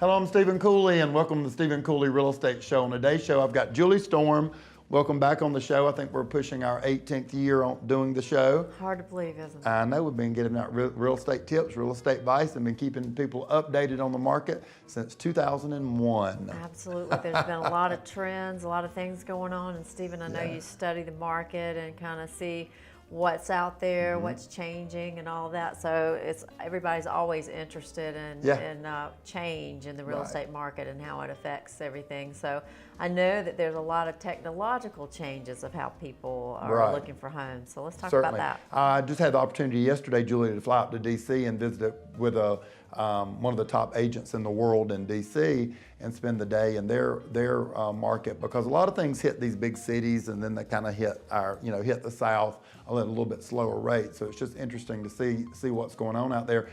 Hello, I'm Stephen Cooley, and welcome to the Stephen Cooley Real Estate Show. On today's show, I've got Julie Storm. Welcome back on the show. I think we're pushing our 18th year on doing the show. Hard to believe, isn't it? I know we've been getting out real estate tips, real estate advice, and been keeping people updated on the market since 2001. Absolutely. There's been a lot of trends, a lot of things going on. And Stephen, I know you study the market and kind of see what's out there, what's changing and all that. So everybody's always interested in change in the real estate market and how it affects everything. So I know that there's a lot of technological changes of how people are looking for homes. So let's talk about that. I just had the opportunity yesterday, Julie, to fly out to DC and visit with one of the top agents in the world in DC and spend the day in their market, because a lot of things hit these big cities and then they kind of hit hit the South at a little bit slower rate. So it's just interesting to see what's going on out there.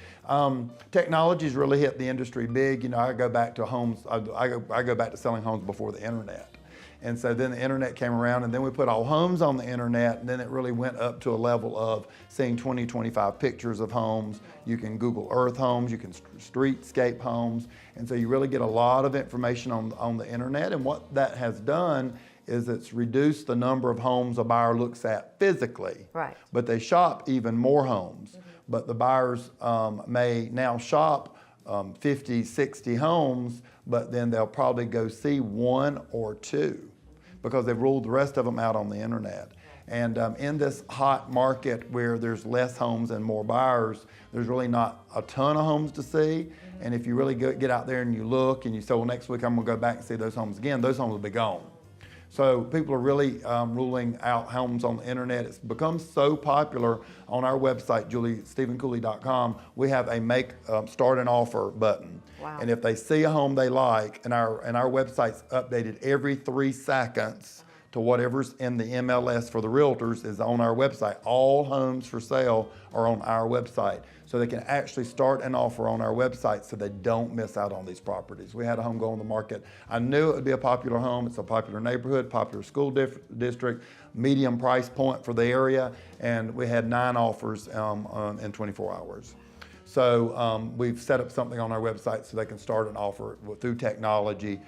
Technology's really hit the industry big. You know, I go back to homes. I go back to selling homes before the internet. And so then the internet came around, and then we put all homes on the internet, and then it really went up to a level of seeing 20, 25 pictures of homes. You can Google Earth homes, you can streetscape homes, and so you really get a lot of information on the internet. And what that has done is it's reduced the number of homes a buyer looks at physically. Right. But they shop even more homes. But the buyers may now shop 50, 60 homes, but then they'll probably go see one or two because they've ruled the rest of them out on the internet. And in this hot market where there's less homes and more buyers, there's really not a ton of homes to see. And if you really get out there and you look and you say, well, next week I'm gonna go back and see those homes again, those homes will be gone. So people are really ruling out homes on the internet. It's become so popular. On our website, StephenCooley.com, we have a start an offer button. Wow. And if they see a home they like, and our website's updated every 3 seconds to whatever's in the MLS for the realtors is on our website. All homes for sale are on our website. So they can actually start an offer on our website so they don't miss out on these properties. We had a home go on the market. I knew it would be a popular home. It's a popular neighborhood, popular school district, medium price point for the area, and we had 9 offers in 24 hours. So we've set up something on our website so they can start an offer through technology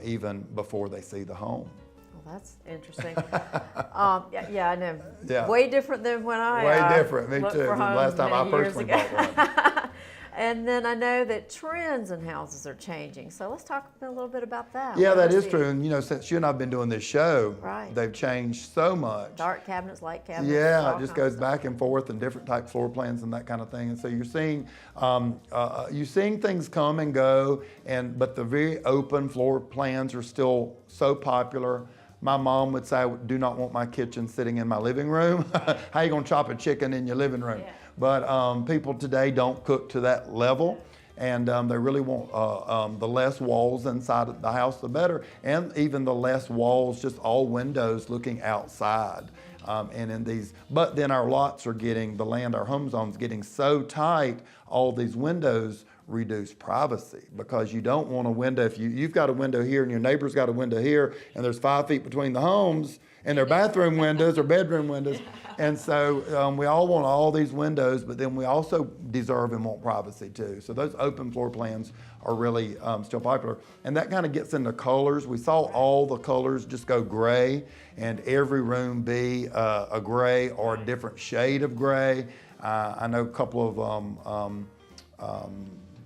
even before they see the home. That's interesting. Yeah, I know. Yeah. Way different than when I Way different, me too. The last time I personally bought one. And then I know that trends in houses are changing. So let's talk a little bit about that. Yeah, that is true. And you know, since you and I've been doing this show, Right. they've changed so much. Dark cabinets, light cabinets. Yeah, it just goes back and forth and different type floor plans and that kind of thing. And so you're seeing things come and go, but the very open floor plans are still so popular. My mom would say, I do not want my kitchen sitting in my living room. How you gonna chop a chicken in your living room? Yeah. But people today don't cook to that level, and they really want the less walls inside of the house, the better, and even the less walls, just all windows looking outside. And in these, but then our lots are getting, the land, our home zone's getting so tight, all these windows reduce privacy, because you don't want a window. If you've got a window here and your neighbor's got a window here and there's 5 feet between the homes and their bathroom windows or bedroom windows. And so we all want all these windows, but then we also deserve and want privacy too. So those open floor plans are really still popular. And that kind of gets into colors. We saw all the colors just go gray, and every room be a gray or a different shade of gray. I know a couple of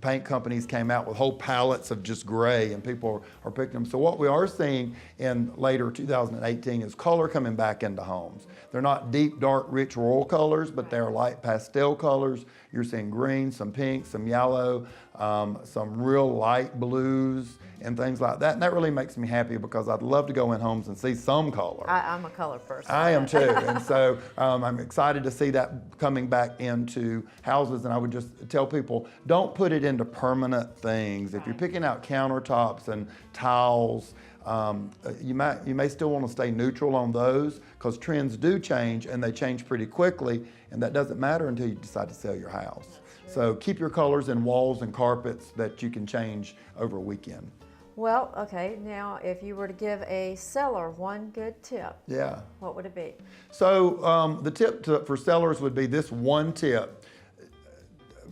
paint companies came out with whole palettes of just gray, and people are picking them. So what we are seeing in later 2018 is color coming back into homes. They're not deep, dark, rich, royal colors, but they're light pastel colors. You're seeing green, some pink, some yellow, some real light blues and things like that. And that really makes me happy, because I'd love to go in homes and see some color. I'm a color person. I am too. And so I'm excited to see that coming back into houses. And I would just tell people, don't put it into permanent things. If you're picking out countertops and tiles, you may still want to stay neutral on those, because trends do change, and they change pretty quickly, and that doesn't matter until you decide to sell your house. So keep your colors in walls and carpets that you can change over a weekend. Well, okay, now if you were to give a seller one good tip, what would it be? So the tip for sellers would be this one tip: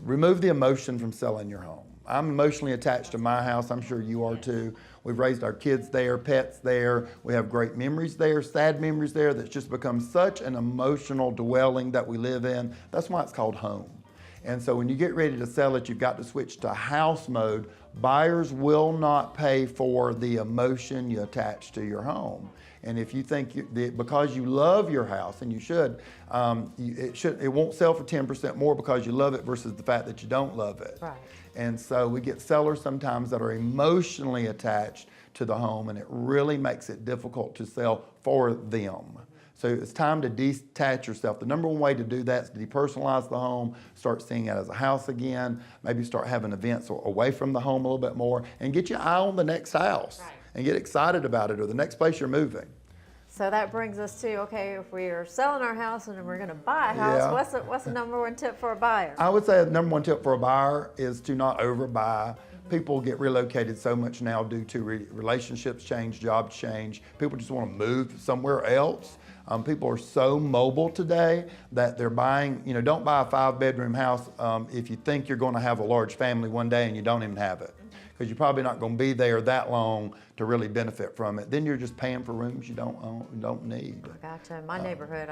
remove the emotion from selling your home. I'm emotionally attached to my house. I'm sure you are too. We've raised our kids there, pets there. We have great memories there, sad memories there. That's just become such an emotional dwelling that we live in. That's why it's called home. And so when you get ready to sell it, you've got to switch to house mode. Buyers will not pay for the emotion you attach to your home. And if you think because you love your house, and you should, it won't sell for 10% more because you love it versus the fact that you don't love it. Right. And so we get sellers sometimes that are emotionally attached to the home, and it really makes it difficult to sell for them. So it's time to detach yourself. The number one way to do that is to depersonalize the home, start seeing it as a house again, maybe start having events away from the home a little bit more, and get your eye on the next house. Right. And get excited about it, or the next place you're moving. So that brings us to, okay, if we are selling our house and we're going to buy a house, what's the number one tip for a buyer? I would say the number one tip for a buyer is to not overbuy. People get relocated so much now due to relationships change, jobs change. People just want to move somewhere else. People are so mobile today that they're buying, don't buy a 5-bedroom house if you think you're going to have a large family one day and you don't even have it. Because you're probably not going to be there that long to really benefit from it. Then you're just paying for rooms you don't need. Gotcha. In my neighborhood,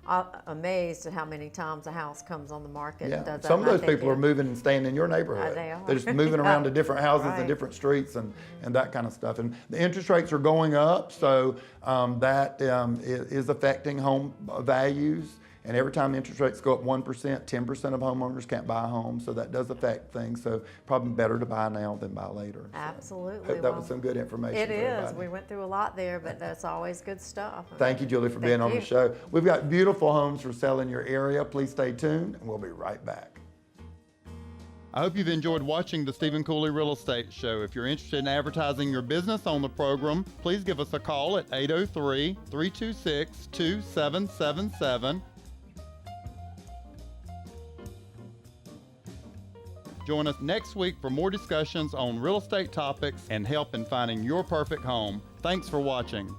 I'm amazed at how many times a house comes on the market. Yeah. And does that. Some of those people are moving and staying in your neighborhood. They are. They're just moving around to different houses Right. and different streets and that kind of stuff. And the interest rates are going up, so that is affecting home values. And every time interest rates go up 1%, 10% of homeowners can't buy a home, so that does affect things. So probably better to buy now than buy later. So Absolutely. hope that was some good information. It for is. everybody. We went through a lot there, but that's always good stuff. Thank you, Julie, for being on the you. show. We've got beautiful homes for sale in your area. Please stay tuned, and we'll be right back. I hope you've enjoyed watching the Stephen Cooley Real Estate Show. If you're interested in advertising your business on the program, please give us a call at 803-326-2777. Join us next week for more discussions on real estate topics and help in finding your perfect home. Thanks for watching.